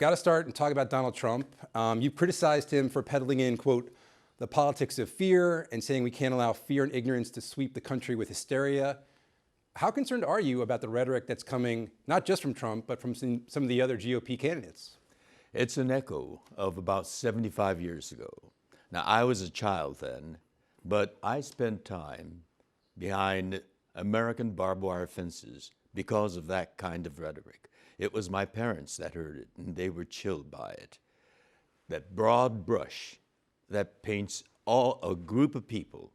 got to start and talk about Donald Trump. You've criticized him for peddling in, quote, the politics of fear and saying we can't allow fear and ignorance to sweep the country with hysteria. How concerned are you about the rhetoric that's coming, not just from Trump, but from some of the other GOP candidates? It's an echo of about 75 years ago. Now, I was a child then, but I spent time behind American barbed wire fences because of that kind of rhetoric. It was my parents that heard it, and they were chilled by it. That broad brush that paints a group of people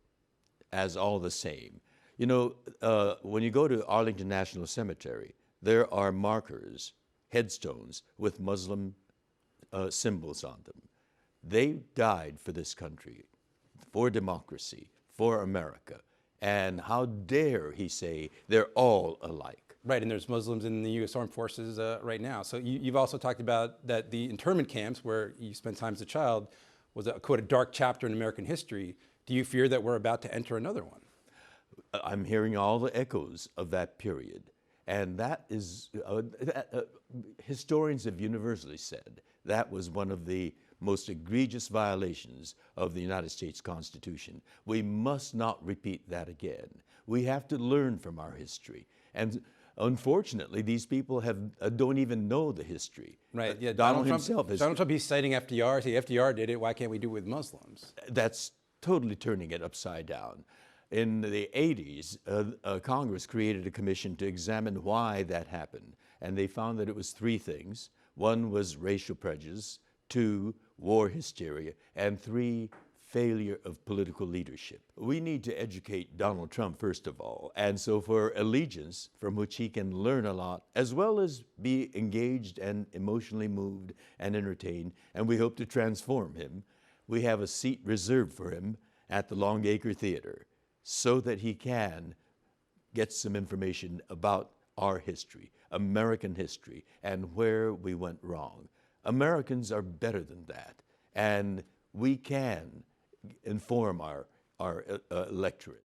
as all the same. You know, when you go to Arlington National Cemetery, there are markers, headstones with Muslim symbols on them. They died for this country, for democracy, for America. And how dare he say they're all alike? Right, and there's Muslims in the U.S. Armed Forces right now. So you've also talked about that the internment camps where you spent time as a child was, quote, a dark chapter in American history. Do you fear that we're about to enter another one? I'm hearing all the echoes of that period. And that is, historians have universally said that was one of the most egregious violations of the United States Constitution. We must not repeat that again. We have to learn from our history. And unfortunately, these people don't even know the history. Right, yeah, Donald Trump, he's citing FDR, say FDR did it, why can't we do it with Muslims? That's totally turning it upside down. In the 80s, Congress created a commission to examine why that happened. And they found that it was three things. One was racial prejudice, two, war hysteria, and three, failure of political leadership. We need to educate Donald Trump, first of all, and so for allegiance from which he can learn a lot, as well as be engaged and emotionally moved and entertained, and we hope to transform him. We have a seat reserved for him at the Longacre Theater so that he can get some information about our history, American history, and where we went wrong. Americans are better than that, and we can inform our electorate.